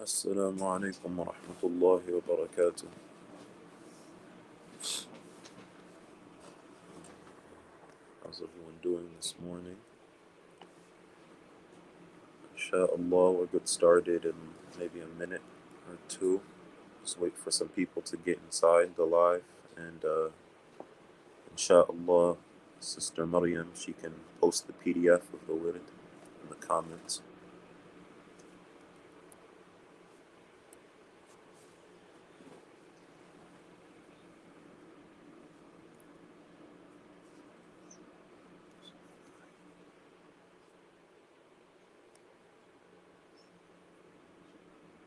السلام عليكم ورحمة الله وبركاته. How's everyone doing this morning? Inshallah, we'll get started in maybe a minute or two. Just wait for some people to get inside the live, and inshallah, Sister Maryam, she can post the PDF of the Wird in the comments.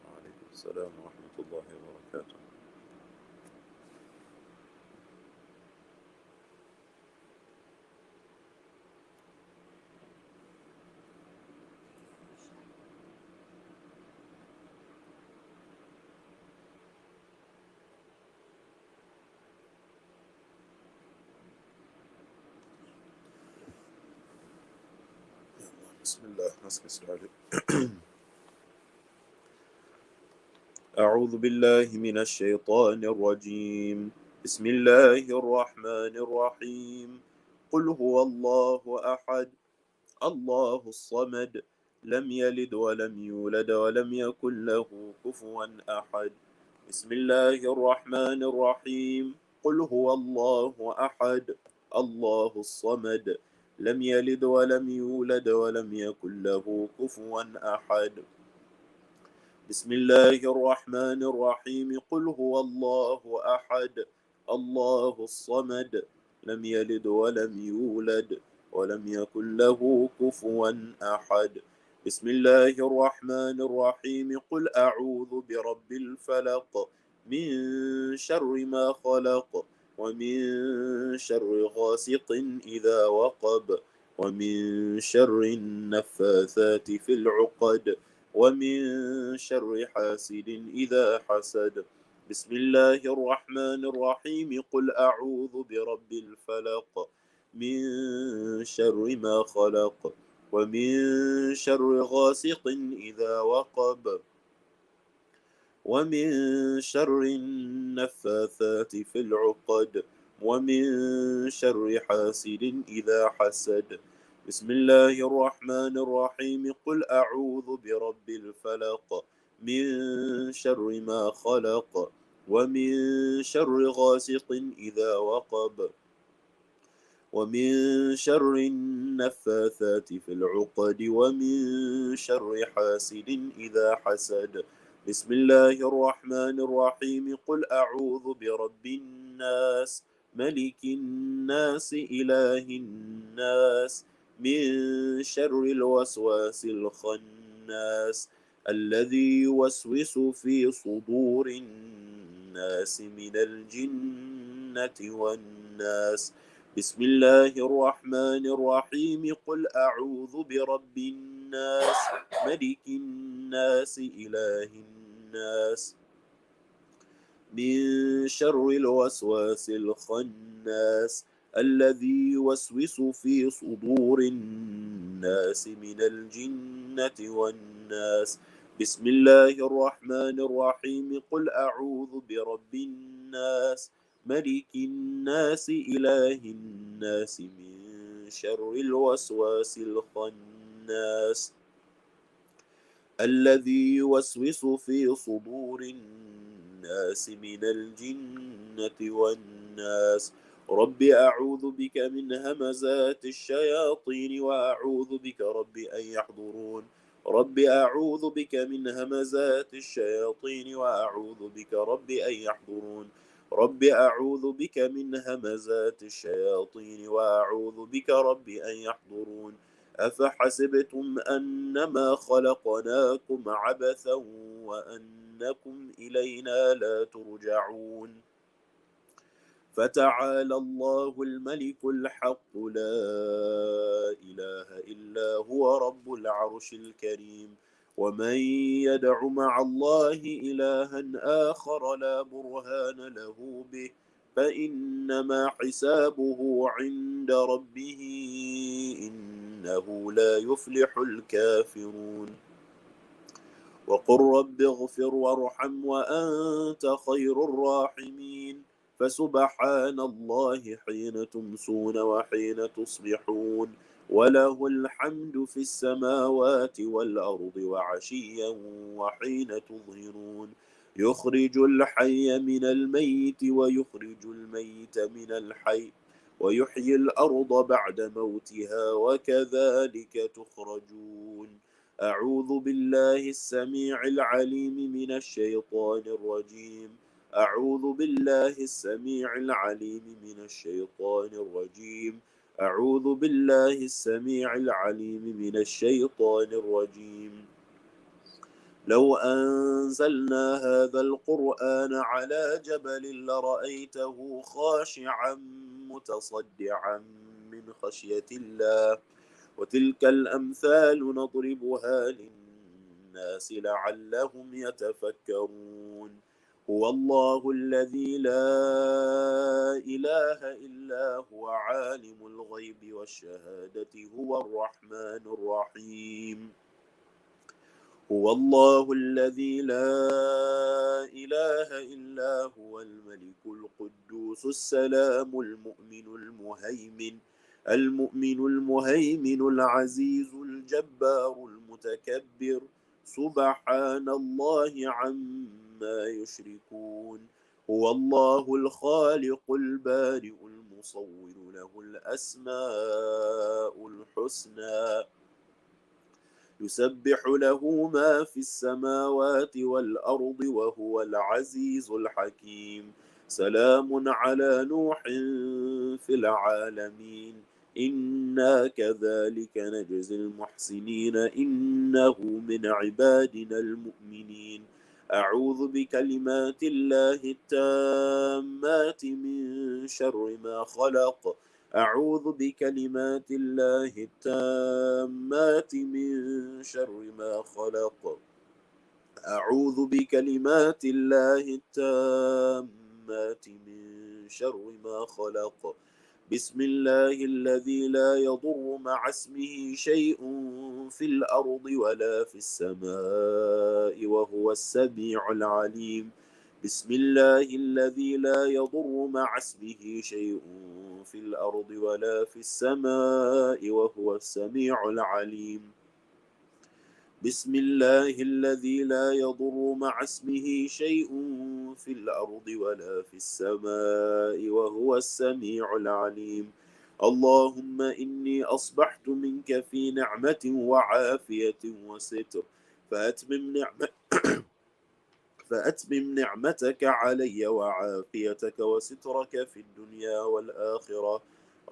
وعليكم السلام ورحمة الله وبركاته. Bismillah, let's get started. أعوذ بالله من الشيطان الرجيم. بسم الله الرحمن الرحيم. قل هو الله أحد الله الصمد لم يلد ولم يولد ولم يكن له كفوا أحد. بسم الله الرحمن الرحيم. قل هو الله أحد الله الصمد لم يلد ولم يولد ولم يكن له كفوا أحد. بسم الله الرحمن الرحيم. قل هو الله أحد الله الصمد لم يلد ولم يولد ولم يكن له كفوا أحد. بسم الله الرحمن الرحيم. قل أعوذ برب الفلق من شر ما خلق ومن شر غاسق إذا وقب ومن شر النفاثات في العقد ومن شر حاسد إذا حسد. بسم الله الرحمن الرحيم. قل أعوذ برب الفلق من شر ما خلق ومن شر غاسق إذا وقب ومن شر النفاثات في العقد ومن شر حاسد إذا حسد. بسم الله الرحمن الرحيم. قل أعوذ برب الفلق من شر ما خلق ومن شر غاسق إذا وقب ومن شر النفاثات في العقد ومن شر حاسد إذا حسد. بسم الله الرحمن الرحيم. قل أعوذ برب الناس ملك الناس إله الناس من شر الوسواس الخناس الذي يوسوس في صدور الناس من الجنة والناس. بسم الله الرحمن الرحيم. قل أعوذ برب الناس ملك الناس إله الناس من شر الوسواس الخناس الذي يوسوس في صدور الناس من الجنة والناس. بسم الله الرحمن الرحيم. قل أعوذ برب الناس ملك الناس إله الناس من شر الوسواس الخناس الذي يوسوس في صدور الناس من الجنة والناس. رب أعوذ بك من همزات الشياطين وأعوذ بك رب أن يحضرون. رب أعوذ بك من همزات الشياطين وأعوذ بك رب أن يحضرون. رب أعوذ بك من همزات الشياطين وأعوذ بك رب أن يحضرون. أفحسبتم أنما خلقناكم عبثا وأنكم إلينا لا ترجعون. فتعالى الله الملك الحق لا إله إلا هو رب العرش الكريم. ومن يدع مع الله إلها آخر لا برهان له به فإنما حسابه عند ربه إنه لا يفلح الكافرون. وقل رب اغفر وارحم وأنت خير الراحمين. فسبحان الله حين تمسون وحين تصبحون، وله الحمد في السماوات والأرض وعشيا وحين تظهرون. يخرج الحي من الميت ويخرج الميت من الحي ويحيي الأرض بعد موتها وكذلك تخرجون. أعوذ بالله السميع العليم من الشيطان الرجيم. أعوذ بالله السميع العليم من الشيطان الرجيم. أعوذ بالله السميع العليم من الشيطان الرجيم. لو أنزلنا هذا القرآن على جبل لرأيته خاشعا متصدعا من خشية الله. وتلك الأمثال نضربها للناس لعلهم يتفكرون. هو الله الذي لا إله إلا هو عالم الغيب والشهادة هو الرحمن الرحيم. هو الله الذي لا إله إلا هو الملك القدوس السلام المؤمن المهيمن العزيز الجبار المتكبر. سبحان الله عما يشركون. هو الله الخالق البارئ المصور له الأسماء الحسنى. يسبح له ما في السماوات والأرض وهو العزيز الحكيم. سلام على نوح في العالمين إنا كذلك نجزي المحسنين إنه من عبادنا المؤمنين. أعوذ بكلمات الله التامات من شر ما خلق. أعوذ بكلمات الله التامات من شر ما خلق. أعوذ بكلمات الله التامات من شر ما خلق. بسم الله الذي لا يضر مع اسمه شيء في الأرض ولا في السماء وهو السميع العليم. بسم الله الذي لا يضر مع اسمه شيء في الأرض ولا في السماء وهو السميع العليم. بسم الله الذي لا يضر مع اسمه شيء في الأرض ولا في السماء وهو السميع العليم. اللهم إني أصبحت منك في نعمة وعافية وستر، فأتمم نعمتك علي وعافيتك وسترك في الدنيا والآخرة.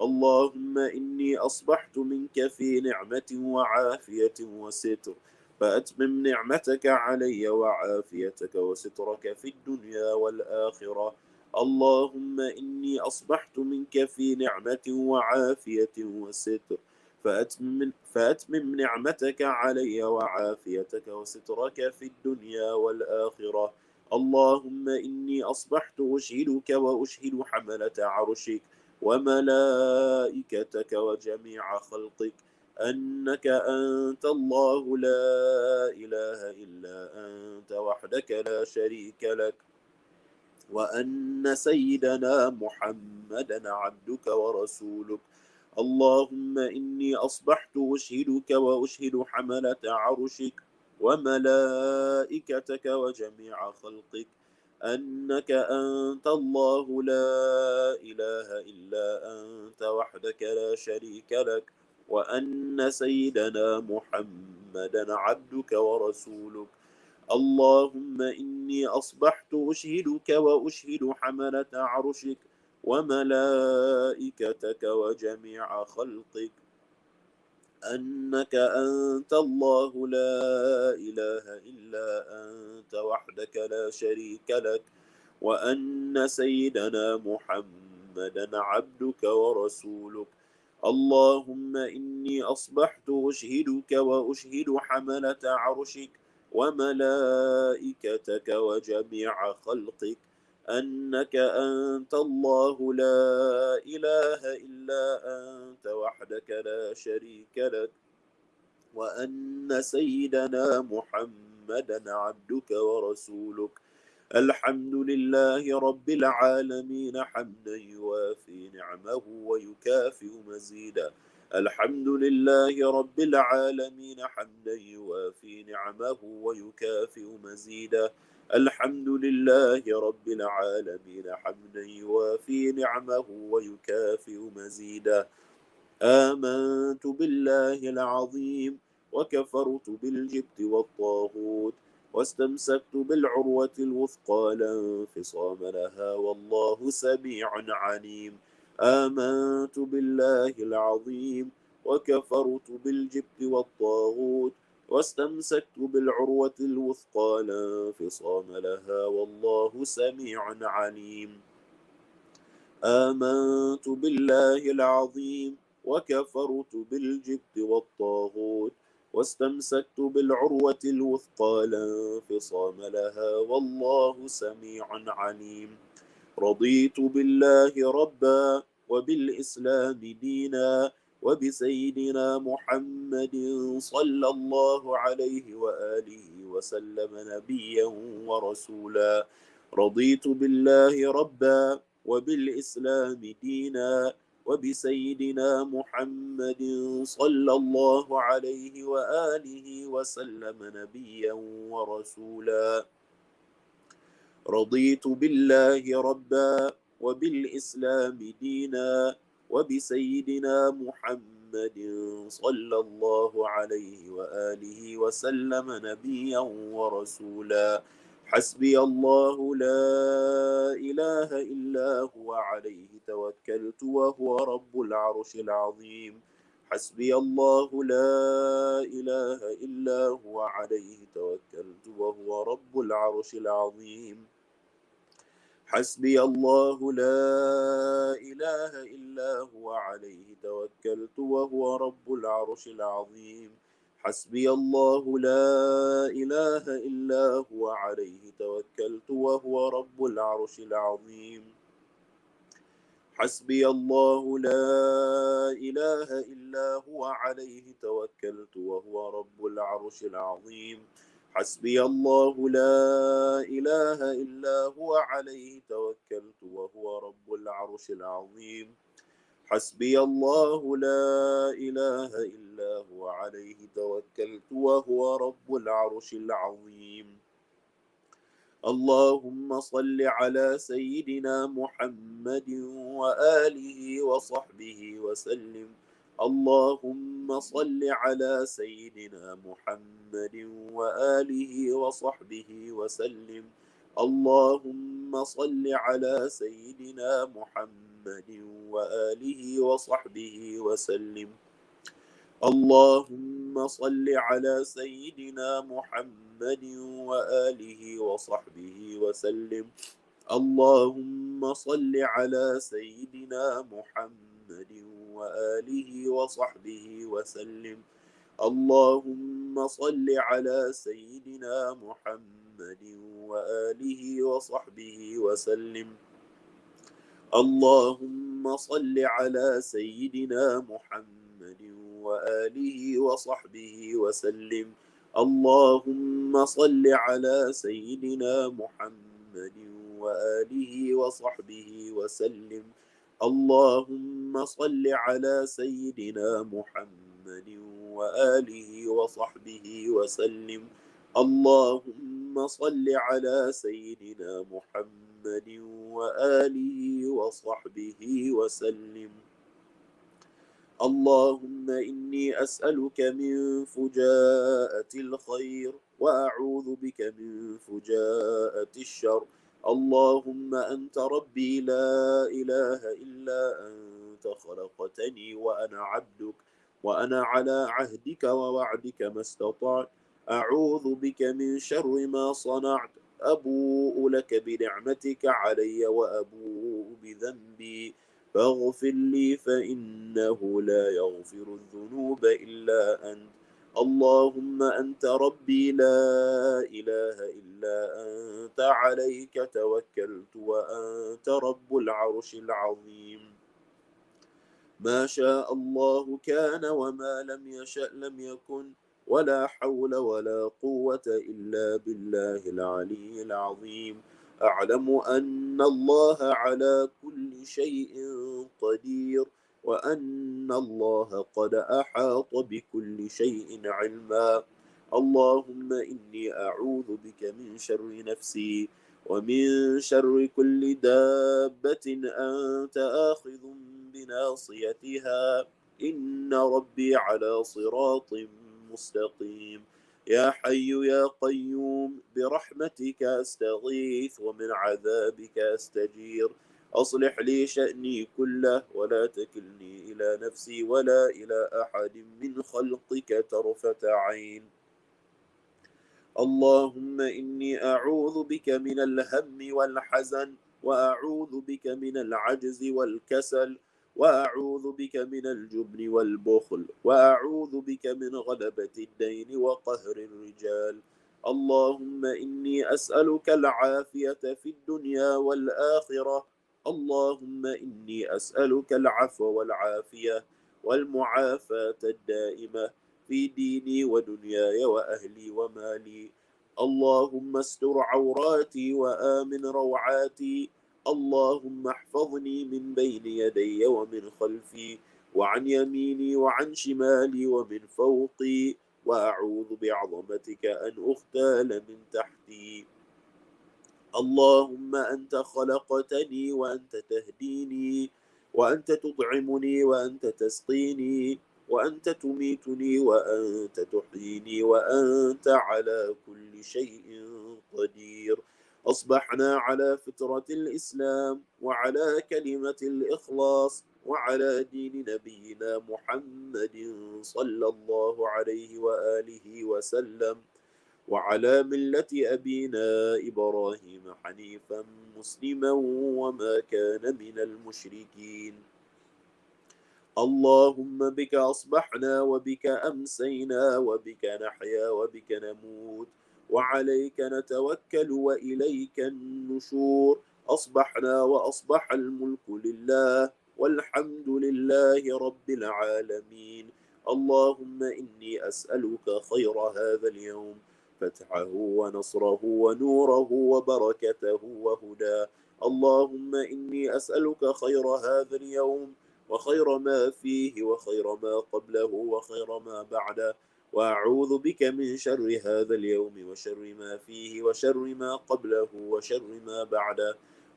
اللهم إني أصبحت منك في نعمة وعافية وستر، فأتمم نعمتك علي وعافيتك وسترك في الدنيا والآخرة. اللهم إني أصبحت منك في نعمة وعافية وستر، فأتمم نعمتك علي وعافيتك وسترك في الدنيا والآخرة. اللهم إني أصبحت أشهدك وأشهد حملة عرشك وملائكتك وجميع خلقك أنك أنت الله لا إله إلا أنت وحدك لا شريك لك، وأن سيدنا محمدا عبدك ورسولك. اللهم إني أصبحت أشهدك وأشهد حملة عرشك وملائكتك وجميع خلقك أنك أنت الله لا إله إلا أنت وحدك لا شريك لك، وأن سيدنا محمدا عبدك ورسولك. اللهم إني أصبحت أشهدك وأشهد حملة عرشك وملائكتك وجميع خلقك أنك أنت الله لا إله إلا أنت وحدك لا شريك لك، وأن سيدنا محمدا عبدك ورسولك. اللهم إني أصبحت أشهدك وأشهد حملة عرشك وملائكتك وجميع خلقك أنك أنت الله لا إله إلا أنت وحدك لا شريك لك، وأن سيدنا محمدا محمدا عبدك ورسولك. الحمد لله رب العالمين حمدا يوافي نعمه ويكافئ مزيدا. الحمد لله رب العالمين حمدا يوافي نعمه ويكافئ مزيدا. الحمد لله رب العالمين حمدا يوافي نعمه ويكافئ مزيدا. آمنت بالله العظيم وكفرت بالجبت والطاغوت واستمسكت بالعروة الوثقى لا انفصام لها والله سميع عليم. آمنت بالله العظيم وكفرت بالجبت والطاغوت واستمسكت بالعروة الوثقى لا انفصام لها والله سميع عليم. آمنت بالله العظيم وكفرت بالجبت والطاغوت واستمسكت بالعروة الوثقى لا انفصام لها والله سميع عليم. رضيت بالله ربا وبالإسلام دينا وبسيدنا محمد صلى الله عليه وآله وسلم نبيا ورسولا. رضيت بالله ربا وبالإسلام دينا وبسيدنا محمد صلى الله عليه وآله وسلم نبيا ورسولا. رضيت بالله ربا وبالإسلام دينا وبسيدنا محمد صلى الله عليه وآله وسلم نبيا ورسولا. حسبي الله لا إله إلا هو عليه توكلت وهو رب العرش العظيم. حسبي الله لا إله إلا هو عليه توكلت وهو رب العرش العظيم. حسبي الله لا إله إلا هو عليه توكلت وهو رب العرش العظيم. حسبي الله لا إله إلا هو عليه توكلت وهو رب العرش العظيم. حسبي الله لا إله إلا هو عليه توكلت وهو رب العرش العظيم. حسبي الله لا إله إلا هو عليه توكلت وهو رب العرش العظيم. حسبي الله لا إله إلا هو عليه توكلت وهو رب العرش العظيم. اللهم صل على سيدنا محمد وآله وصحبه وسلم. اللهم صل على سيدنا محمد وآله وصحبه وسلم. اللهم صل على سيدنا محمد وآله وصحبه وسلم. اللهم صل على سيدنا محمد وآله وصحبه وسلم. اللهم صل على سيدنا محمد وآله وصحبه وسلم. اللهم صل على سيدنا محمد وآله وصحبه وسلم. اللهم صل على سيدنا محمد وآله وصحبه وسلم. اللهم صل على سيدنا محمد وآله وصحبه وسلم. اللهم صل على سيدنا محمد وآله وصحبه وسلم. اللهم صل على سيدنا محمد وآله وصحبه وسلم. اللهم إني أسألك من فجاءة الخير وأعوذ بك من فجاءة الشر. اللهم أنت ربي لا إله إلا أنت خلقتني وأنا عبدك وأنا على عهدك ووعدك ما استطعت. أعوذ بك من شر ما صنعت. أبوء لك بنعمتك علي وأبوء بذنبي فاغفر لي فإنه لا يغفر الذنوب إلا أنت. اللهم أنت ربي لا إله إلا أنت عليك توكلت وأنت رب العرش العظيم. ما شاء الله كان وما لم يشأ لم يكن ولا حول ولا قوة إلا بالله العلي العظيم. أعلم أن الله على كل شيء قدير، وأن الله قد أحاط بكل شيء علما. اللهم إني أعوذ بك من شر نفسي ومن شر كل دابة أنت آخذ بناصيتها، إن ربي على صراط مستقيم. يا حي يا قيوم برحمتك أستغيث ومن عذابك أستجير. أصلح لي شأني كله ولا تكلني إلى نفسي ولا إلى أحد من خلقك طرفة عين. اللهم إني أعوذ بك من الهم والحزن، وأعوذ بك من العجز والكسل، وأعوذ بك من الجبن والبخل، وأعوذ بك من غلبة الدين وقهر الرجال. اللهم إني أسألك العافية في الدنيا والآخرة. اللهم إني أسألك العفو والعافية والمعافاة الدائمة في ديني ودنياي وأهلي ومالي. اللهم استر عوراتي وآمن روعاتي. اللهم احفظني من بين يدي ومن خلفي وعن يميني وعن شمالي ومن فوقي، وأعوذ بعظمتك أن أغتال من تحتي. اللهم أنت خلقتني وأنت تهديني، وأنت تطعمني وأنت تسقيني، وأنت تميتني وأنت تحييني، وأنت على كل شيء قدير. أصبحنا على فطرة الإسلام وعلى كلمة الإخلاص وعلى دين نبينا محمد صلى الله عليه وآله وسلم، وعلى ملة أبينا إبراهيم حنيفا مسلما وما كان من المشركين. اللهم بك أصبحنا وبك أمسينا وبك نحيا وبك نموت، وعليك نتوكل وإليك النشور. أصبحنا وأصبح الملك لله والحمد لله رب العالمين. اللهم إني أسألك خير هذا اليوم، فتحه ونصره ونوره وبركته وهداه. اللهم إني أسألك خير هذا اليوم وخير ما فيه وخير ما قبله وخير ما بعده، وأعوذ بك من شر هذا اليوم وشر ما فيه وشر ما قبله وشر ما بعده.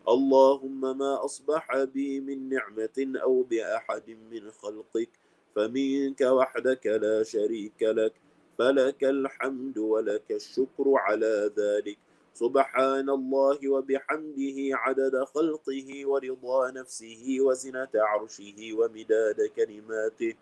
اللهم ما أصبح بي من نعمة أو بأحد من خلقك فمنك وحدك لا شريك لك، فلك الحمد ولك الشكر على ذلك. سبحان الله وبحمده عدد خلقه ورضا نفسه وزنة عرشه ومداد كلماته.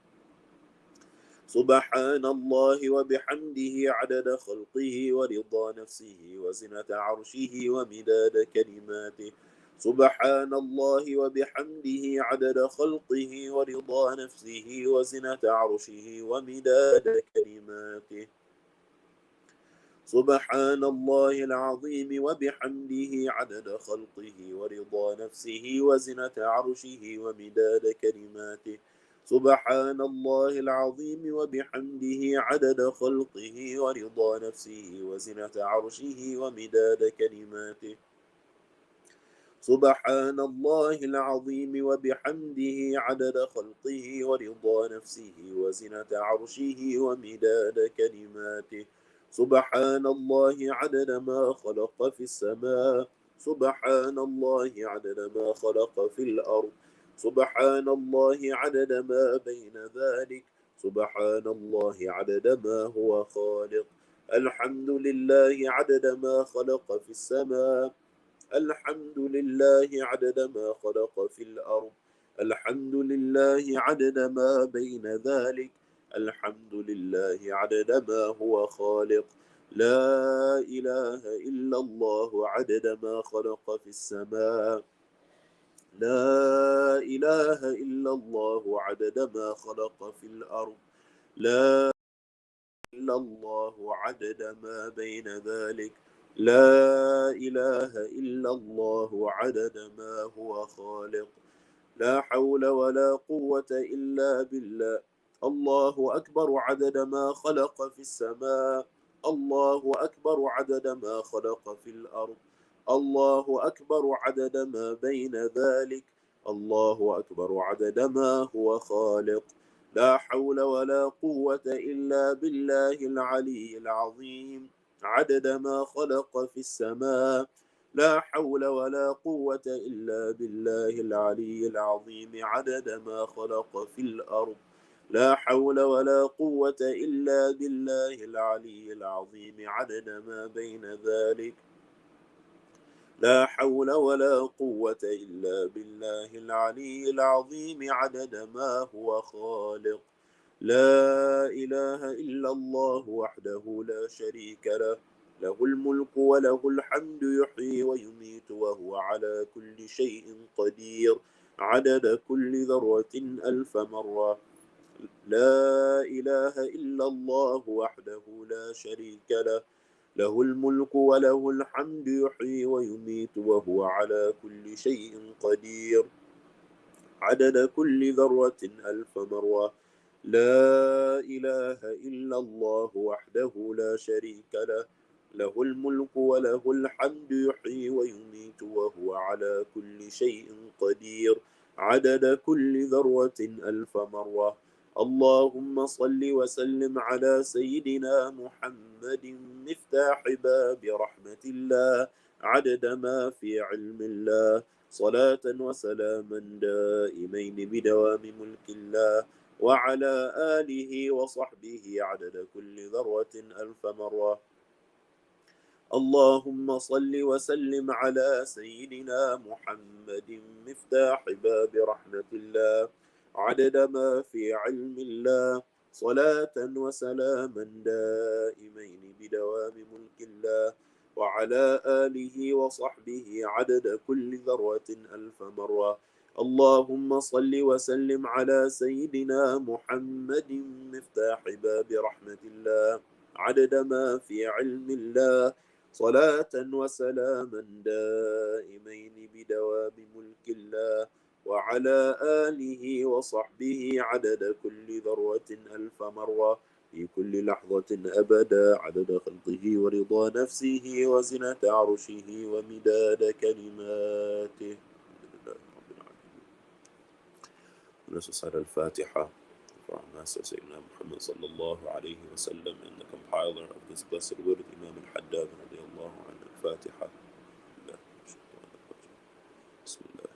سبحان الله وبحمده عدد خلقه ورضا نفسه وزنة عرشه ومداد كلماته. سبحان الله وبحمده عدد خلقه ورضا نفسه وزنة عرشه ومداد كلماته. سبحان الله العظيم وبحمده عدد خلقه ورضا نفسه وزنة عرشه ومداد كلماته. سبحان الله العظيم وبحمده عدد خلقه ورضا نفسه وزنة عرشه ومداد كلماته. سبحان الله العظيم وبحمده عدد خلقه ورضا نفسه وزنة عرشه ومداد كلماته. سبحان الله عدد ما خلق في السماء. سبحان الله عدد ما خلق في الأرض. سبحان الله عدد ما بين ذلك. سبحان الله عدد ما هو خالق. الحمد لله عدد ما خلق في السماء. الحمد لله عدد ما خلق في الأرض. الحمد لله عدد ما بين ذلك. الحمد لله عدد ما هو خالق. لا إله إلا الله عدد ما خلق في السماء. لا إله إلا الله عدد ما خلق في الأرض. لا إلا الله عدد ما بين ذلك. لا إله إلا الله عدد ما هو خالق. لا حول ولا قوة إلا بالله. الله أكبر عدد ما خلق في السماء. الله أكبر عدد ما خلق في الأرض. الله أكبر عدد ما بين ذلك. الله أكبر عدد ما هو خالق. لا حول ولا قوة إلا بالله العلي العظيم. عدد ما خلق في السماء. لا حول ولا قوة إلا بالله العلي العظيم. عدد ما خلق في الأرض. لا حول ولا قوة إلا بالله العلي العظيم. عدد ما بين ذلك. لا حول ولا قوة إلا بالله العلي العظيم. عدد ما هو خالق. لا إله إلا الله وحده لا شريك له. له الملك وله الحمد يحيي ويميت وهو على كل شيء قدير. عدد كل ذرة ألف مرة. لا إله إلا الله وحده لا شريك له. له الملك وله الحمد يحيي ويميت وهو على كل شيء قدير. عدد كل ذرة ألف مرة. لا إله إلا الله وحده لا شريك له. له الملك وله الحمد يحيي ويميت وهو على كل شيء قدير. عدد كل ذرة ألف مرة. اللهم صل وسلم على سيدنا محمد مفتاح باب رحمة الله. عدد ما في علم الله. صلاة وسلاما دائمين بدوام ملك الله. وعلى آله وصحبه عدد كل ذرة ألف مرة. اللهم صل وسلم على سيدنا محمد مفتاح باب رحمة الله. عدد ما في علم الله. صلاة وسلاما دائمين بدوام ملك الله. وعلى آله وصحبه عدد كل ذرة ألف مرة. اللهم صل وسلم على سيدنا محمد مفتاح باب رحمة الله. عدد ما في علم الله. صلاة وسلاما دائمين بدوام ملك الله. وعلى آله وصحبه عدد كل ذرة ألف مرة. في كل لحظة أبدا عدد خلقه ورضا نفسه وزنة عرشه ومداد كلماته. الحمد لله رب العالمين. نسأل على الفاتحة. Master Sayyidina Muhammad sallallahu alayhi wa sallam and the compiler of this blessed word, Imam al-Haddad radiyallahu anhu. Al-Fatiha. Bismillah.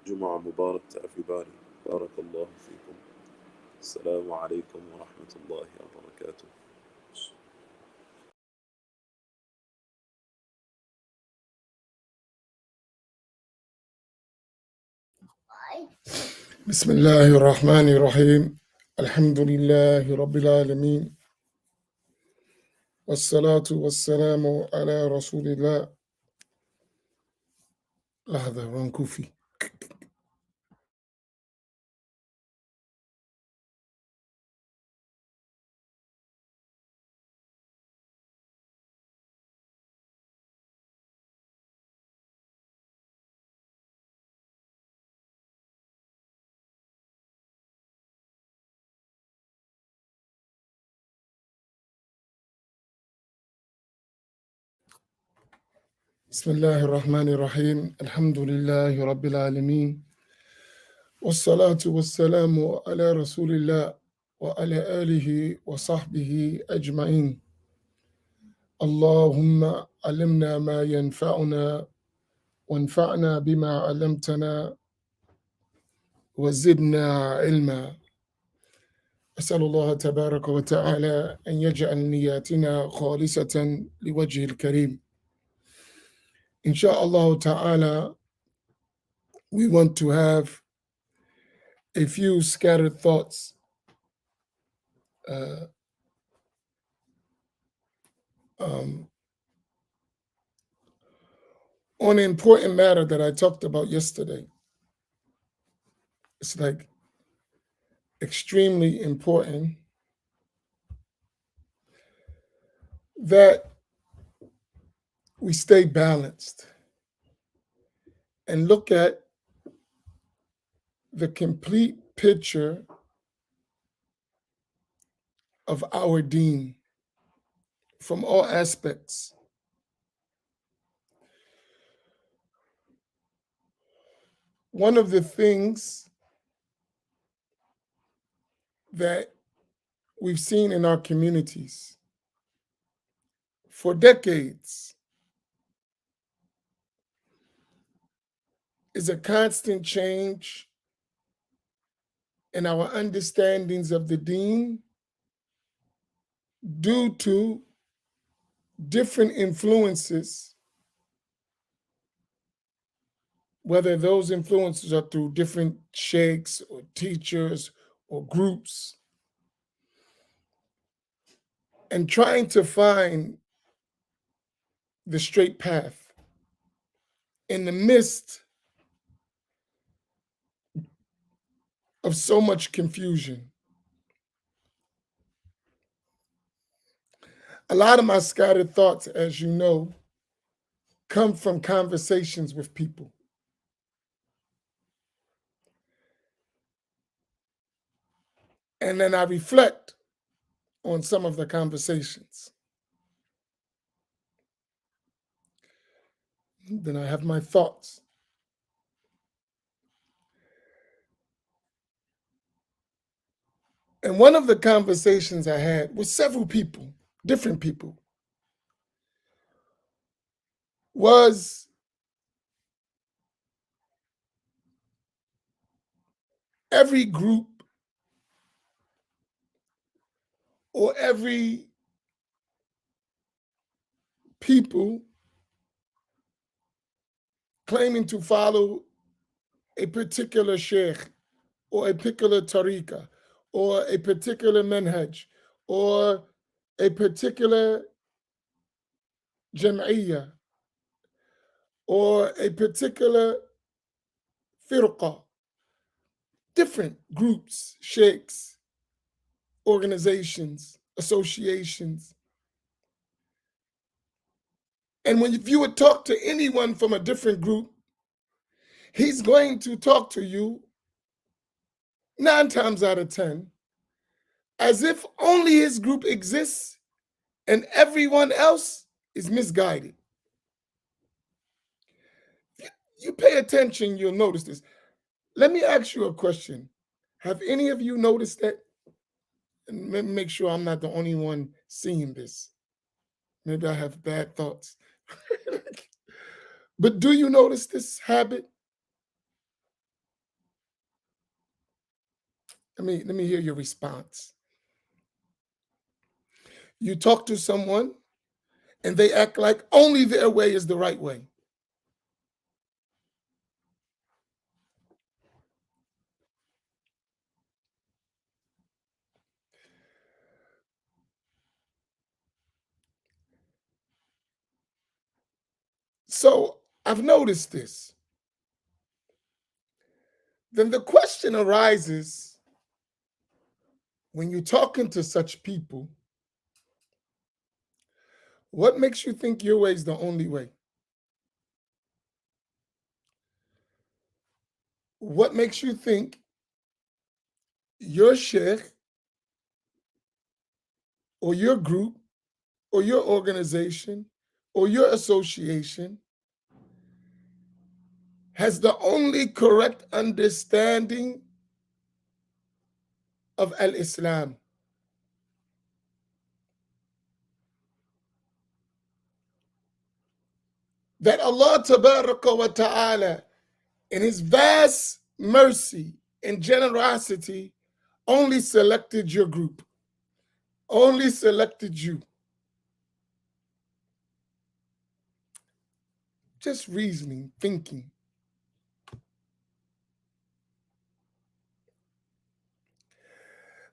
جمعة مبارك to everybody. بارك الله فيكم. السلام عليكم ورحمة الله وبركاته. بسم الله الرحمن الرحيم. الحمد لله رب العالمين، والصلاة والسلام على رسول الله. لحظة وانكوفي. بسم الله الرحمن الرحيم. الحمد لله رب العالمين، والصلاة والسلام على رسول الله وعلى آله وصحبه أجمعين. اللهم علمنا ما ينفعنا وانفعنا بما علمتنا وزدنا علما. أسأل الله تبارك وتعالى أن يجعل نياتنا خالصة لوجه الكريم. Inshallah ta'ala, we want to have a few scattered thoughts um, on an important matter that I talked about yesterday. It's like extremely important that we stay balanced and look at the complete picture of our deen from all aspects. One of the things that we've seen in our communities for decades is a constant change in our understandings of the deen due to different influences, whether those influences are through different sheikhs or teachers or groups, and trying to find the straight path in the midst of so much confusion. A lot of my scattered thoughts, as you know, come from conversations with people. And then I reflect on some of the conversations. Then I have my thoughts. And one of the conversations I had with several people, different people, was every group or every people claiming to follow a particular sheikh or a particular tariqah or a particular manhaj or a particular jam'iyyah or a particular firqa, different groups, sheikhs, organizations, associations. And when if you would talk to anyone from a different group, he's going to talk to you 9 times out of 10 as if only his group exists and everyone else is misguided. You pay attention, you'll notice this. Let me ask you a question. Have any of you noticed that? And make sure I'm not the only one seeing this. Maybe I have bad thoughts. But do you notice this habit? Let me hear your response. You talk to someone and they act like only their way is the right way. So I've noticed this. Then the question arises when you're talking to such people, what makes you think your way is the only way? What makes you think your sheikh or your group or your organization or your association has the only correct understanding of al-Islam? That Allah tabaraka wa ta'ala in his vast mercy and generosity only selected your group, only selected you. Just reasoning, thinking.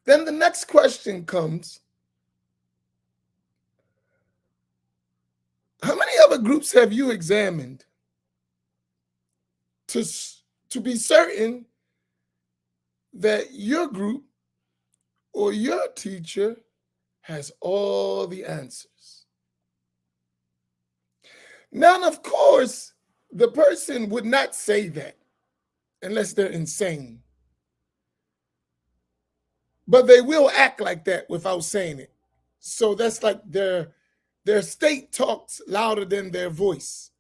Then the next question comes, how many other groups have you examined to, to be certain that your group or your teacher has all the answers. Now, of course, the person would not say that unless they're insane. But they will act like that without saying it. So that's like their state talks louder than their voice.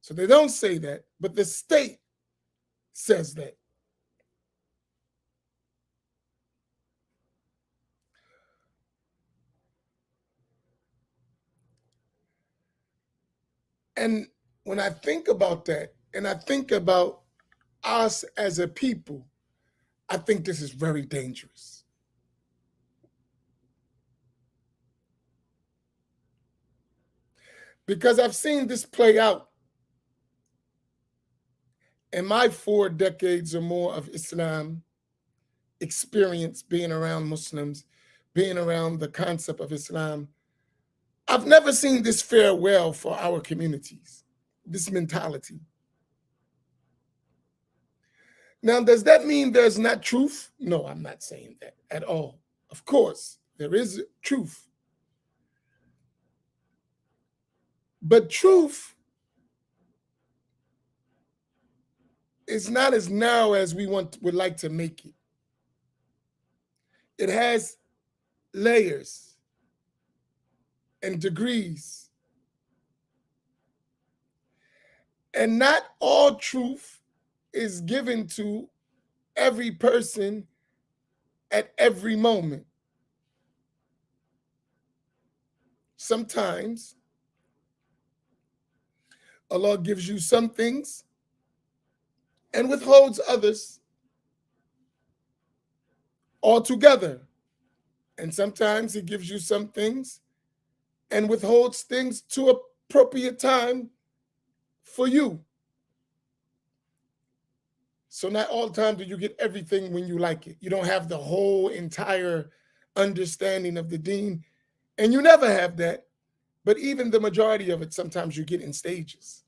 So they don't say that, but the state says that. And when I think about that, and I think about us as a people, I think this is very dangerous. Because I've seen this play out in my 4 decades or more of Islam experience, being around Muslims, being around the concept of Islam. I've never seen this fare well for our communities, this mentality. Now, does that mean there's not truth? No, I'm not saying that at all. Of course, there is truth. But truth is not as narrow as we would like to make it. It has layers and degrees. And not all truth is given to every person at every moment. Sometimes Allah gives you some things and withholds others altogether. And sometimes He gives you some things and withholds things to appropriate time for you. So not all the time do you get everything when you like it. You don't have the whole entire understanding of the deen, and you never have that. But even the majority of it, sometimes you get in stages.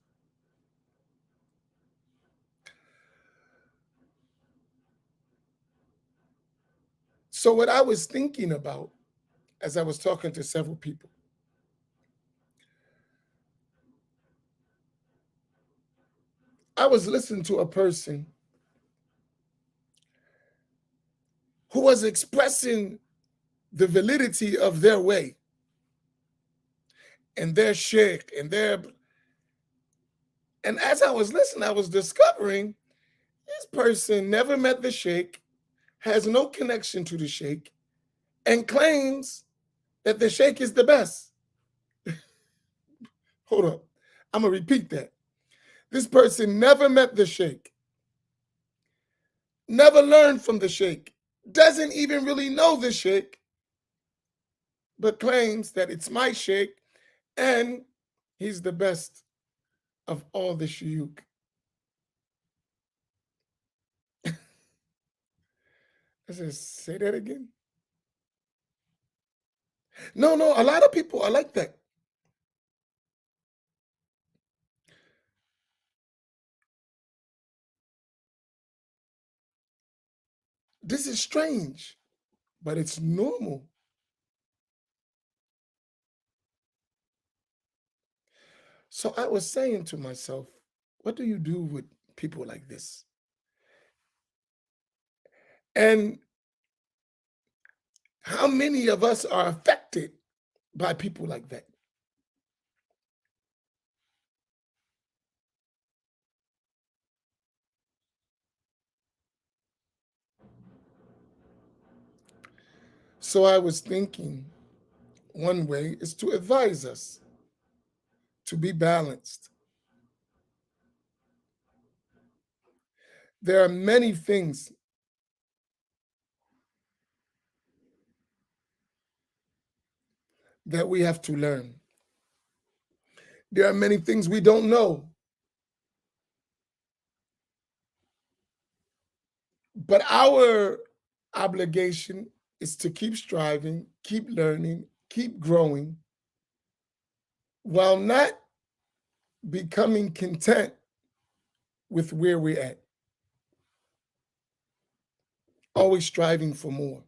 So what I was thinking about as I was talking to several people, I was listening to a person who was expressing the validity of their way and their sheikh and as I was listening, I was discovering this person never met the sheikh, has no connection to the sheikh, and claims that the sheikh is the best. Hold up. I'm going to repeat that. This person never met the sheikh, never learned from the sheikh, doesn't even really know the sheikh, but claims that it's my sheikh and he's the best of all the shuyukh. I said, say that again. No, a lot of people are like that. This is strange, but it's normal. So I was saying to myself, what do you do with people like this? And how many of us are affected by people like that? So I was thinking one way is to advise us to be balanced. There are many things that we have to learn. There are many things we don't know. But our obligation is to keep striving, keep learning, keep growing, while not becoming content with where we're at, always striving for more.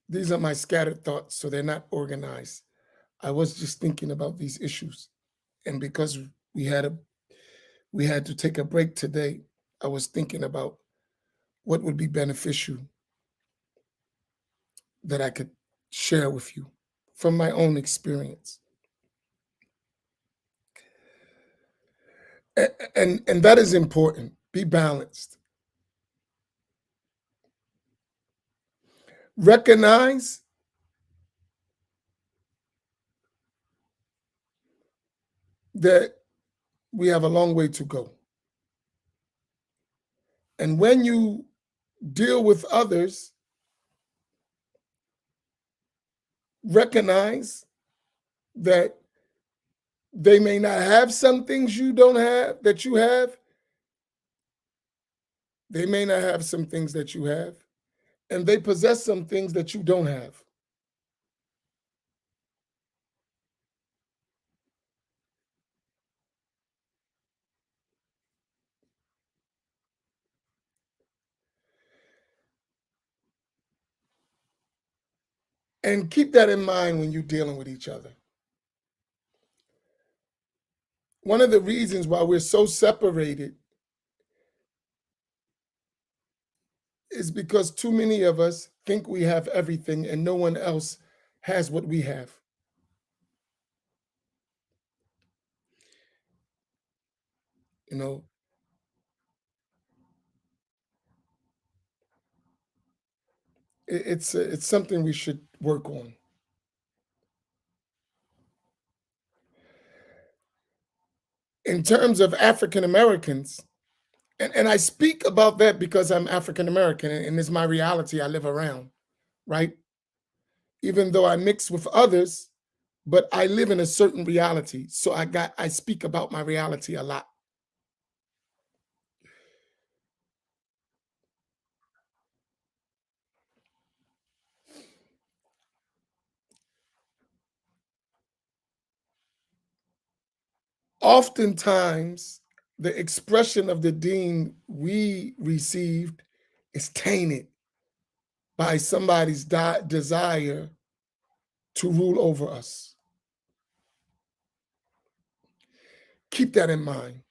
These are my scattered thoughts, so they're not organized. I was just thinking about these issues, and because we had to take a break today, I was thinking about what would be beneficial that I could share with you from my own experience. And that is important. Be balanced. Recognize that we have a long way to go. And when you deal with others, recognize that they may not have some things you don't have that you have. They may not have some things that you have, and they possess some things that you don't have. And keep that in mind when you're dealing with each other. One of the reasons why we're so separated is because too many of us think we have everything and no one else has what we have. You know, it's something we should work on. In terms of African Americans, and I speak about that because I'm African American and it's my reality I live around, right? Even though I mix with others, but I live in a certain reality. So I speak about my reality a lot. Oftentimes, the expression of the deen we received is tainted by somebody's desire to rule over us. Keep that in mind.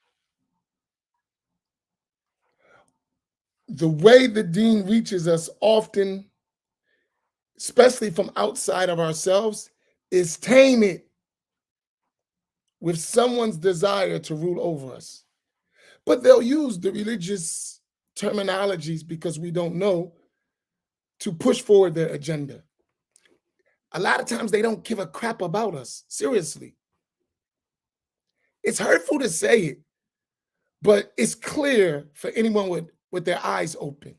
The way the deen reaches us often, especially from outside of ourselves, is tainted with someone's desire to rule over us. But they'll use the religious terminologies because we don't know to push forward their agenda. A lot of times they don't give a crap about us. Seriously. It's hurtful to say it, but it's clear for anyone with their eyes open.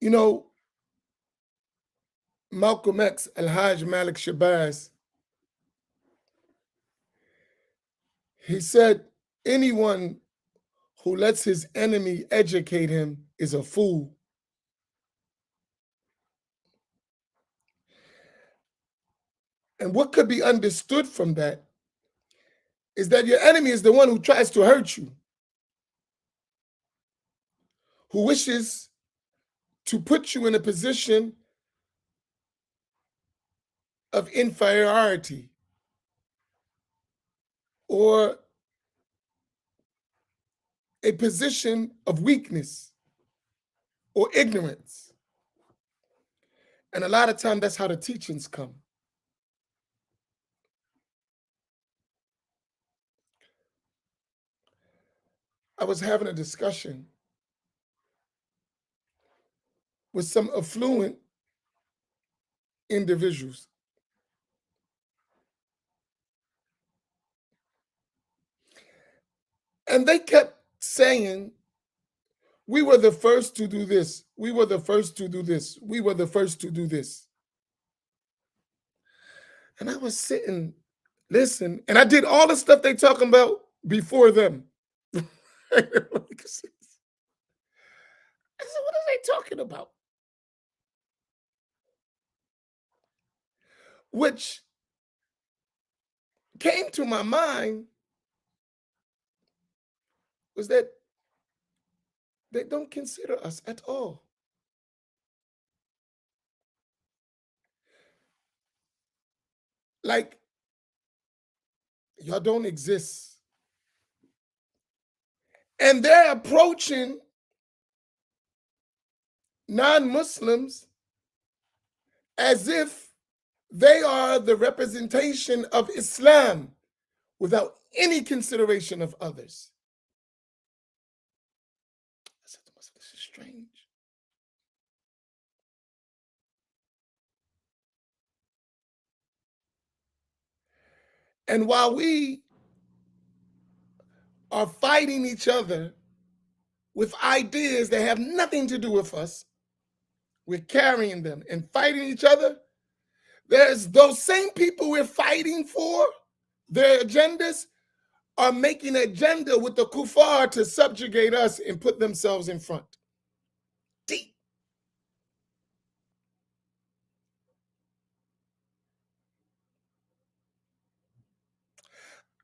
You know, Malcolm X, Al-Hajj Malik Shabazz, he said, anyone who lets his enemy educate him is a fool. And what could be understood from that is that your enemy is the one who tries to hurt you, who wishes to put you in a position of inferiority or a position of weakness or ignorance. And a lot of time that's how the teachings come. I was having a discussion with some affluent individuals. And they kept saying, we were the first to do this. We were the first to do this. We were the first to do this. And I was sitting, listen, and I did all the stuff they talking about before them. I said, what are they talking about? which came to my mind was that they don't consider us at all. Like, y'all don't exist. And they're approaching non-Muslims as if they are the representation of Islam without any consideration of others. I said to myself, this is strange. And while we are fighting each other with ideas that have nothing to do with us, we're carrying them and fighting each other. There's those same people we're fighting for, their agendas are making an agenda with the kuffar to subjugate us and put themselves in front. Deep.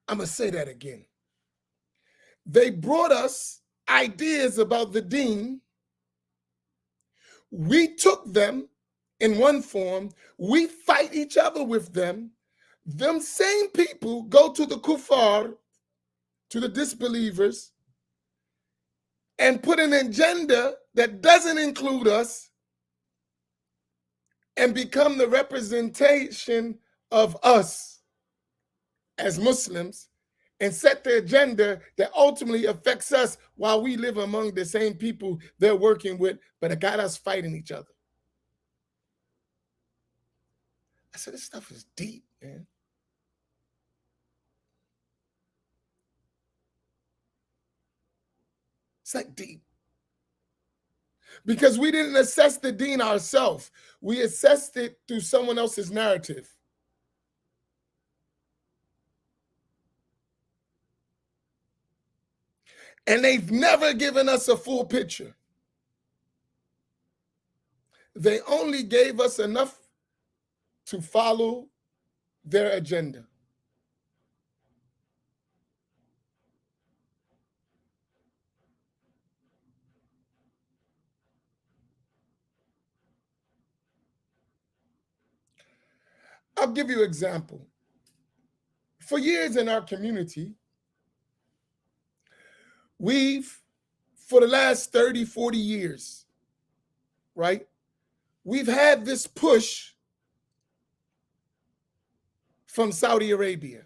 I'm going to say that again. They brought us ideas about the deen. We took them in one form. We fight each other with them. Them same people go to the kuffar, to the disbelievers, and put an agenda that doesn't include us and become the representation of us as Muslims and set the agenda that ultimately affects us while we live among the same people they're working with, but it got us fighting each other. I said, this stuff is deep, man. It's like deep. Because we didn't assess the deen ourselves. We assessed it through someone else's narrative. And they've never given us a full picture. They only gave us enough to follow their agenda. I'll give you an example. For years in our community, for the last 30, 40 years, right, we've had this push from Saudi Arabia.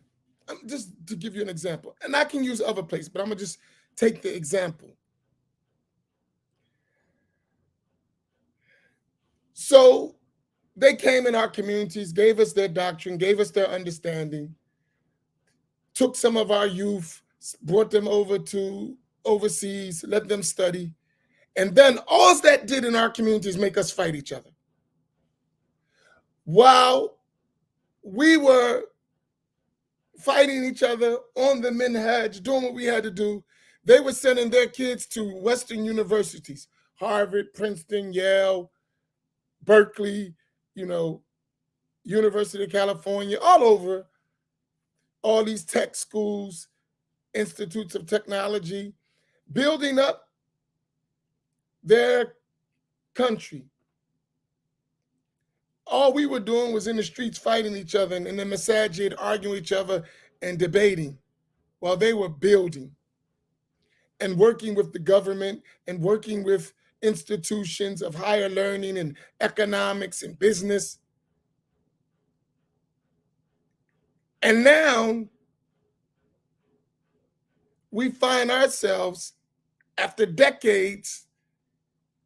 Just to give you an example, and I can use other places, but I'm gonna just take the example. So they came in our communities, gave us their doctrine, gave us their understanding, took some of our youth, brought them over to overseas, let them study. And then all that did in our communities make us fight each other. While we were fighting each other on the minhaj, doing what we had to do, they were sending their kids to Western universities, Harvard, Princeton, Yale, Berkeley, University of California, all over, all these tech schools, institutes of technology, building up their country. All we were doing was in the streets fighting each other and in the masajid arguing with each other and debating while they were building and working with the government and working with institutions of higher learning and economics and business. And now we find ourselves, after decades,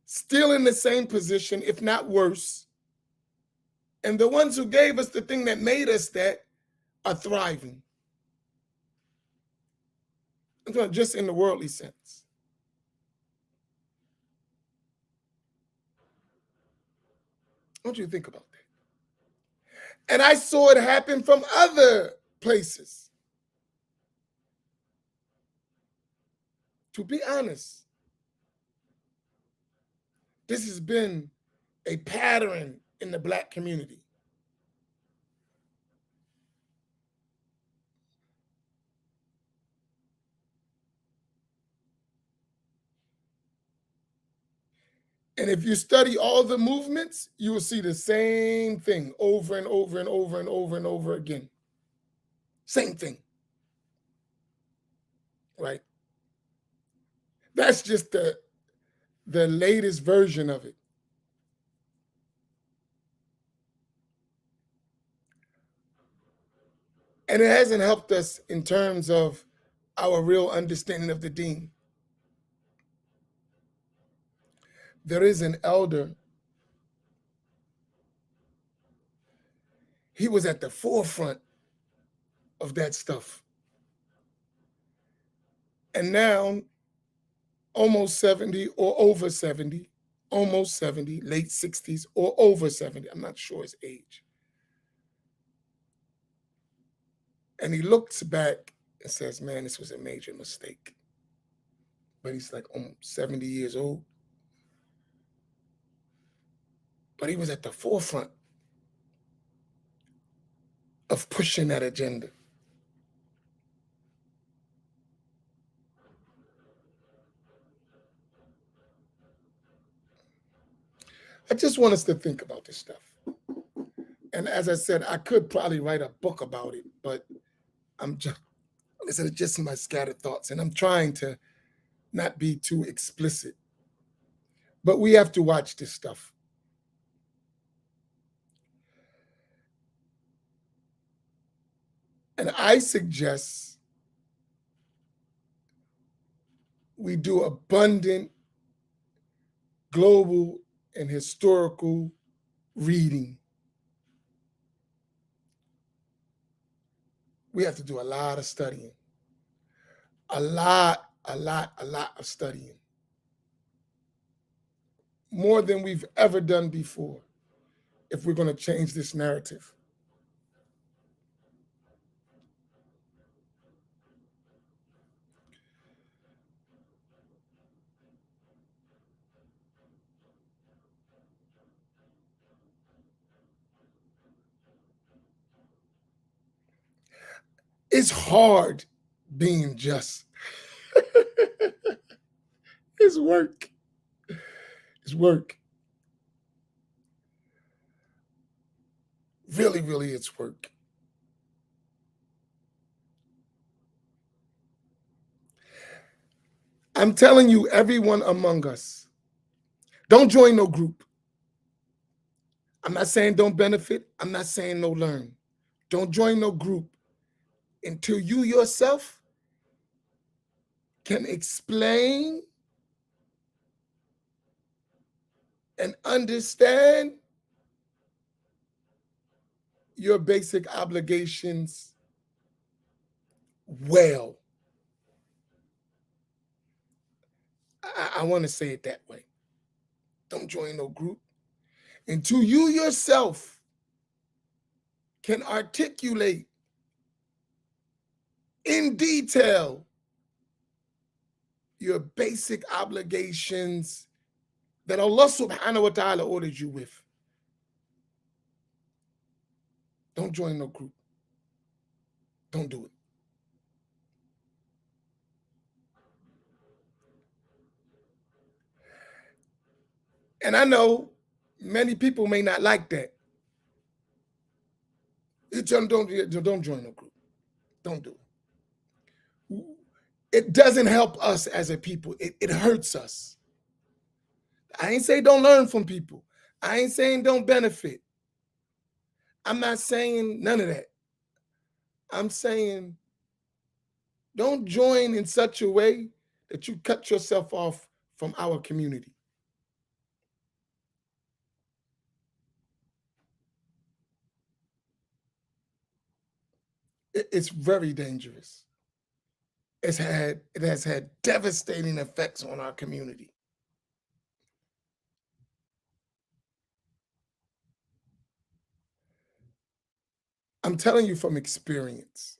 still in the same position, if not worse. And the ones who gave us the thing that made us that are thriving. I'm talking just in the worldly sense. I want you to think about that. And I saw it happen from other places. To be honest, this has been a pattern in the Black community. And if you study all the movements, you will see the same thing over and over and over and over and over again. Same thing, right? That's just the latest version of it. And it hasn't helped us in terms of our real understanding of the deen. There is an elder, he was at the forefront of that stuff. And now, almost 70 or over 70, almost 70, late 60s or over 70, I'm not sure his age. And he looks back and says, man, this was a major mistake. But he's like almost 70 years old. But he was at the forefront of pushing that agenda. I just want us to think about this stuff. And as I said, I could probably write a book about it, but I'm just, this is just my scattered thoughts. And I'm trying to not be too explicit. But we have to watch this stuff. And I suggest we do abundant global and historical reading. We have to do a lot of studying. A lot of studying. More than we've ever done before, if we're going to change this narrative. It's hard being just. It's work. It's work. Really, really, it's work. I'm telling you, everyone among us, don't join no group. I'm not saying don't benefit. I'm not saying no learn. Don't join no group until you yourself can explain and understand your basic obligations well. I want to say it that way. Don't join no group until you yourself can articulate in detail your basic obligations that Allah subhanahu wa ta'ala ordered you with. Don't join no group. Don't do it. And I know many people may not like that. You tell them don't join no group. Don't do it. It doesn't help us as a people. It hurts us. I ain't saying don't learn from people. I ain't saying don't benefit. I'm not saying none of that. I'm saying don't join in such a way that you cut yourself off from our community. It's very dangerous. It has had devastating effects on our community. I'm telling you from experience.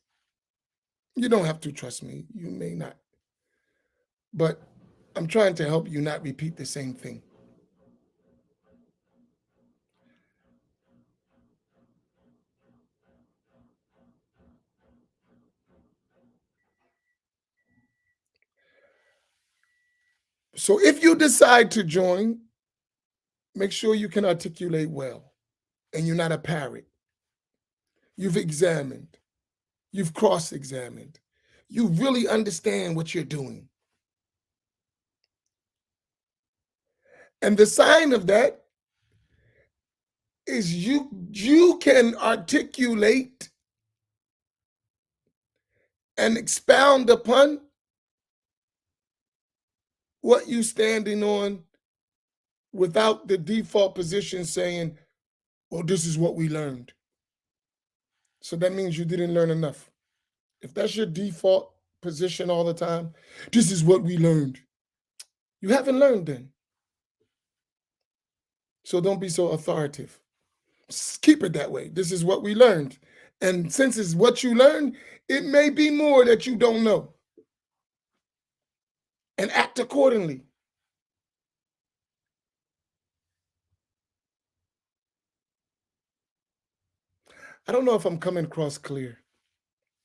You don't have to trust me. You may not. But I'm trying to help you not repeat the same thing. So if you decide to join, make sure you can articulate well and you're not a parrot. You've examined, you've cross-examined. You really understand what you're doing. And the sign of that is you can articulate and expound upon what you standing on without the default position saying, well, this is what we learned. So that means you didn't learn enough. If that's your default position all the time, this is what we learned. You haven't learned then. So don't be so authoritative. Keep it that way. This is what we learned. And since it's what you learned, it may be more that you don't know. And act accordingly. I don't know if I'm coming across clear,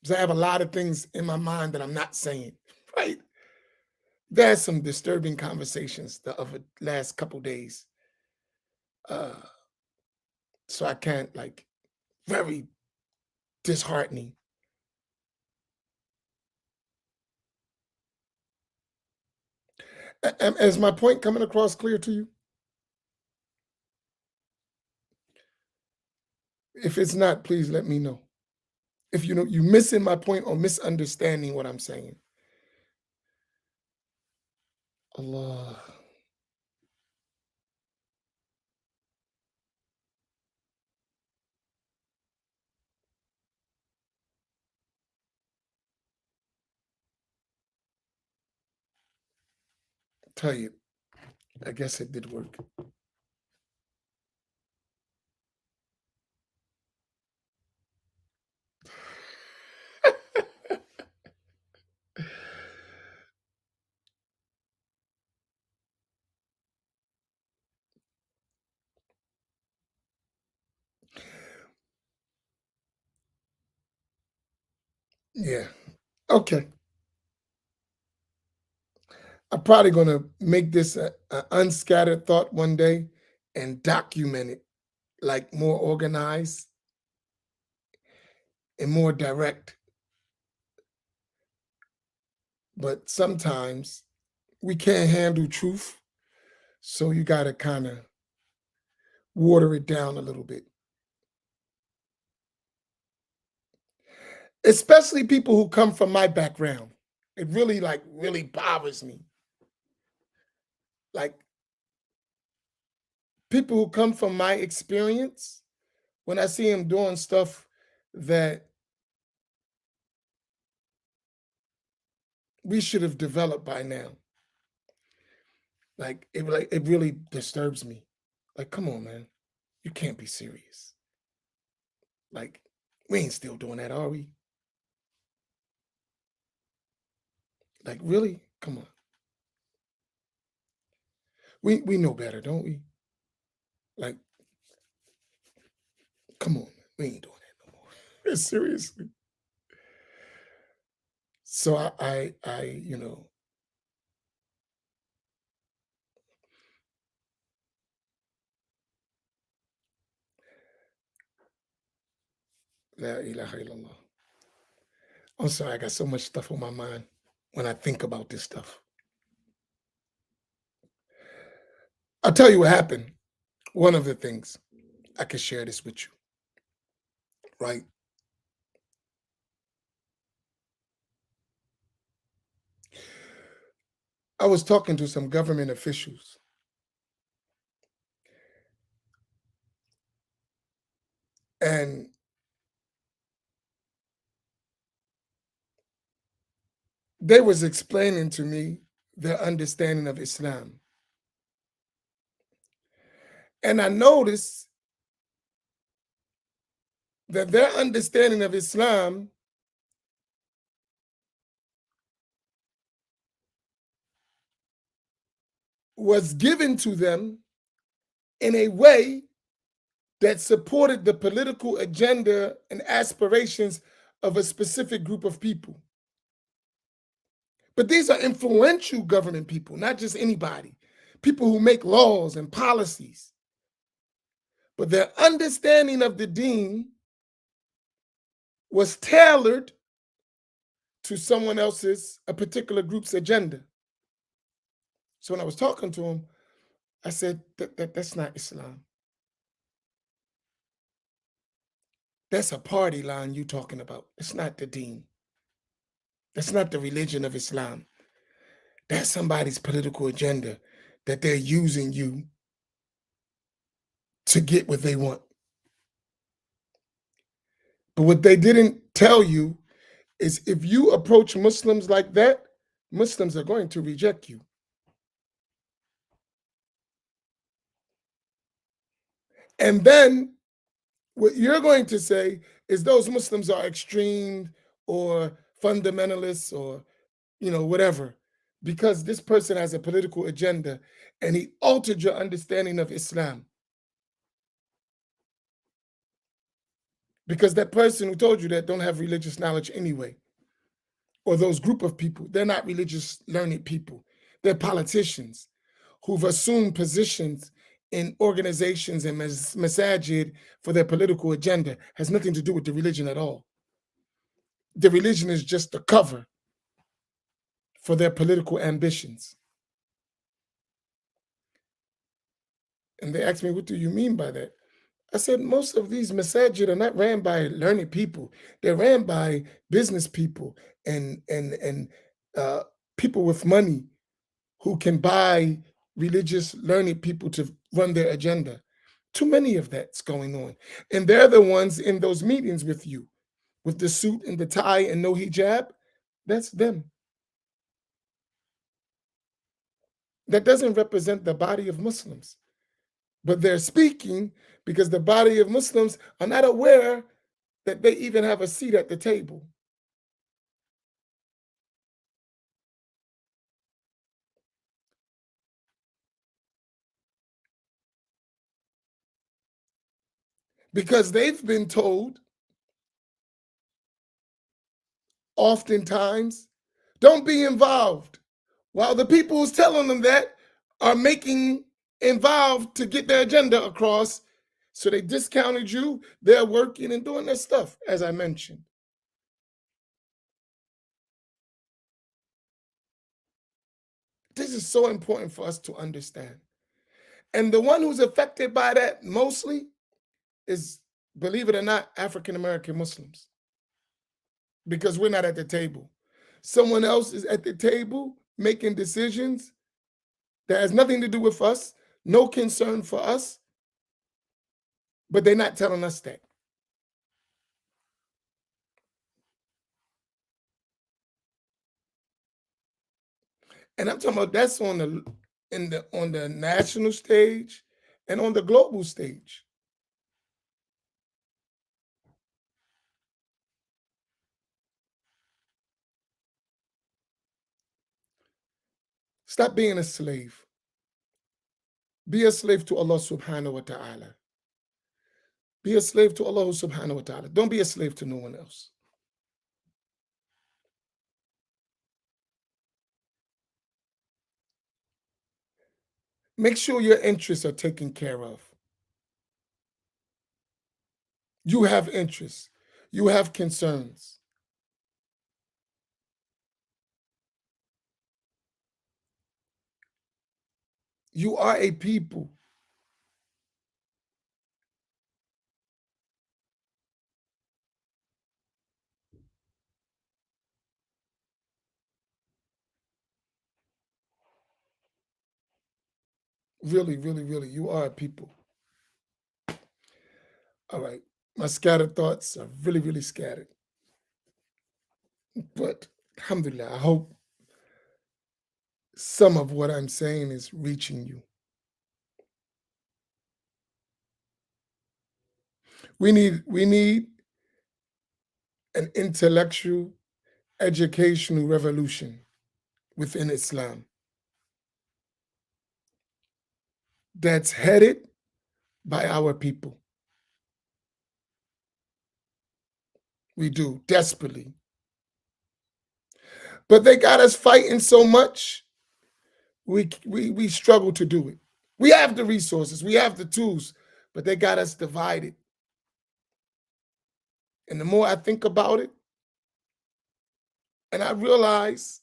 because I have a lot of things in my mind that I'm not saying, right? There's some disturbing conversations of the last couple days. So I can't, like, very disheartening. Is my point coming across clear to you? If it's not, please let me know. If you know you're missing my point or misunderstanding what I'm saying. Allah. Tell you, I guess it did work. Yeah. Okay. I'm probably going to make this an unscattered thought one day and document it, like more organized and more direct. But sometimes we can't handle truth. So you got to kind of water it down a little bit. Especially people who come from my background. It really bothers me. Like, people who come from my experience, when I see them doing stuff that we should have developed by now, like it really disturbs me. Like, come on, man, you can't be serious. Like, we ain't still doing that, are we? Like, really? Come on. We know better, don't we? Like, come on, man. We ain't doing that no more. Seriously. So I La ilaha illallah. I'm sorry, I got so much stuff on my mind when I think about this stuff. I'll tell you what happened. One of the things, I can share this with you, right? I was talking to some government officials, and they was explaining to me their understanding of Islam. And I noticed that their understanding of Islam was given to them in a way that supported the political agenda and aspirations of a specific group of people. But these are influential government people, not just anybody. People who make laws and policies. but their understanding of the deen was tailored to someone else's, a particular group's agenda. So when I was talking to him, I said, that's not Islam. That's a party line you talking about. It's not the deen. That's not the religion of Islam. That's somebody's political agenda that they're using you to get what they want. But what they didn't tell you is if you approach Muslims like that, Muslims are going to reject you. And then what you're going to say is those Muslims are extreme or fundamentalists or, whatever, because this person has a political agenda and he altered your understanding of Islam. Because that person who told you that don't have religious knowledge anyway, or those group of people, they're not religious learned people. They're politicians who've assumed positions in organizations and masajid for their political agenda. Has nothing to do with the religion at all. The religion is just the cover for their political ambitions. And they asked me, what do you mean by that? I said, most of these masajid are not ran by learned people. They're ran by business people and people with money who can buy religious learned people to run their agenda. Too many of that's going on. And they're the ones in those meetings with you, with the suit and the tie and no hijab. That's them. That doesn't represent the body of Muslims. But they're speaking because the body of Muslims are not aware that they even have a seat at the table. Because they've been told oftentimes, don't be involved. While the people who's telling them that are making involved to get their agenda across. So they discounted you. They're working and doing their stuff, as I mentioned. This is so important for us to understand. And the one who's affected by that mostly is, believe it or not, African American Muslims. Because we're not at the table. Someone else is at the table making decisions that has nothing to do with us, no concern for us, but they're not telling us that. And I'm talking about that's on the national stage and on the global stage. Stop being a slave. Be a slave to Allah subhanahu wa ta'ala. Be a slave to Allah subhanahu wa ta'ala. Don't be a slave to no one else. Make sure your interests are taken care of. You have interests. You have concerns. You are a people. Really, really, really, you are a people. All right. My scattered thoughts are really, really scattered. But alhamdulillah, I hope some of what I'm saying is reaching you. We need an intellectual, educational revolution within Islam that's headed by our people. We do, desperately. But they got us fighting so much, we struggle to do it. We have the resources, we have the tools, but they got us divided. And the more I think about it, and I realize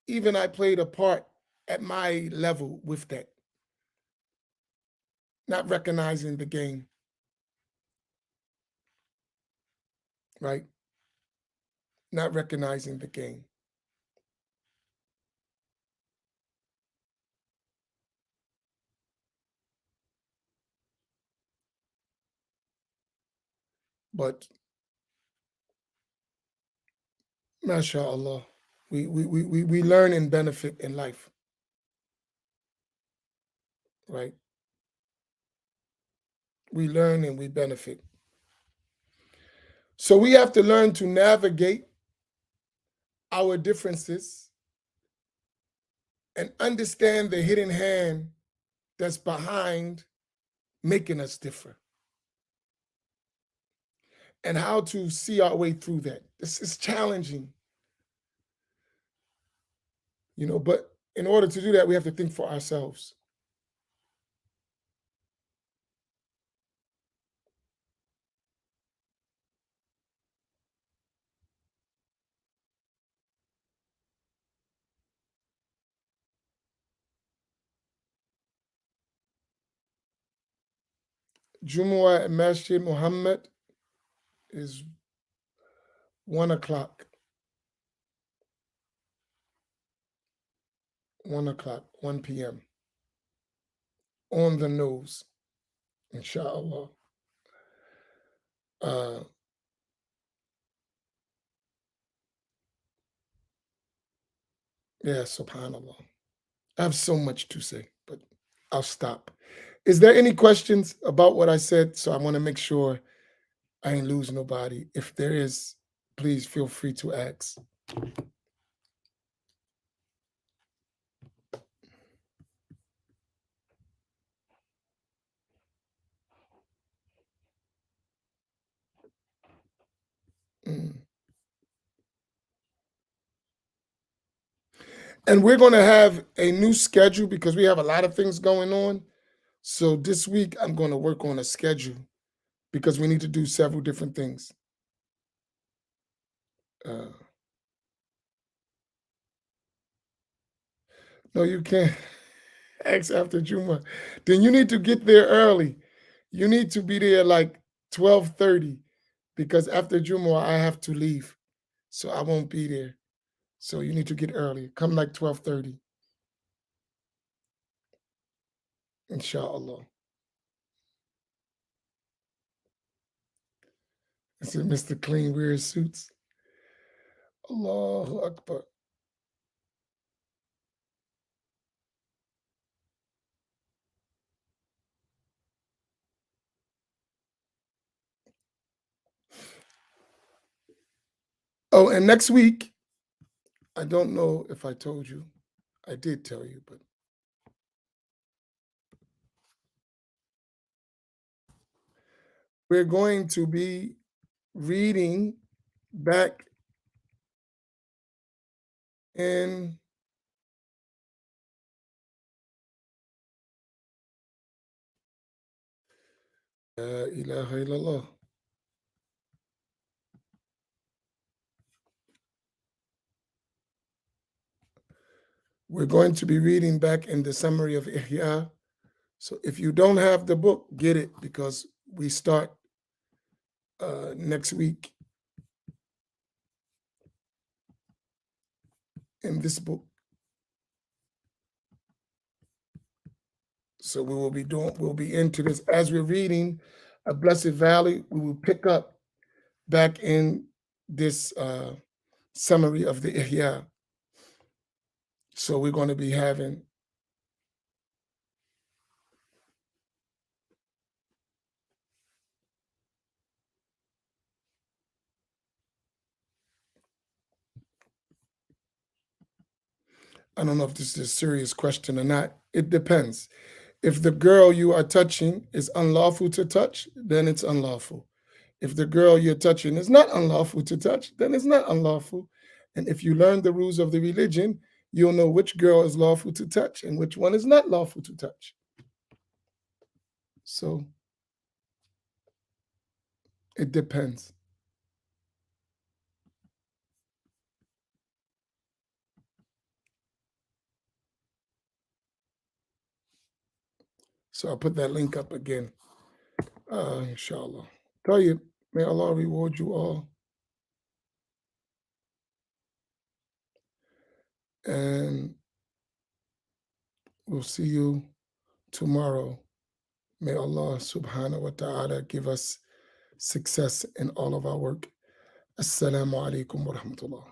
even I played a part at my level with that, not recognizing the game, right? Not recognizing the game. But mashallah, we learn and benefit in life, right? We learn and we benefit. So we have to learn to navigate our differences and understand the hidden hand that's behind making us differ and how to see our way through that. This is challenging, but in order to do that, we have to think for ourselves. Jumu'ah at Masjid Muhammad is 1 o'clock. 1 o'clock, 1 p.m. On the nose, inshallah. Yeah, subhanallah. I have so much to say, but I'll stop. Is there any questions about what I said? So I want to make sure I ain't lose nobody. If there is, please feel free to ask. And we're going to have a new schedule because we have a lot of things going on. So this week, I'm going to work on a schedule because we need to do several different things. No, you can't ask after Juma. Then you need to get there early. You need to be there like 12:30 because after Juma, I have to leave. So I won't be there. So you need to get early. Come like 12:30. Inshallah. I said, Mr. Clean wears suits. Allahu Akbar. Oh, and next week, I don't know if I told you. I did tell you, but we're going to be reading back in La ilaha illallah. We're going to be reading back in the summary of Ihya. So if you don't have the book, get it because we start next week in this book. So we'll be into this as we're reading A Blessed Valley. We will pick up back in this summary of the Ihya. So we're going to be having I don't know if this is a serious question or not. It depends. If the girl you are touching is unlawful to touch, then it's unlawful. If the girl you're touching is not unlawful to touch, then it's not unlawful. And if you learn the rules of the religion, you'll know which girl is lawful to touch and which one is not lawful to touch. So it depends. So I'll put that link up again, inshallah. Tell you, may Allah reward you all. And we'll see you tomorrow. May Allah subhanahu wa ta'ala give us success in all of our work. Assalamu alaikum wa rahmatullah.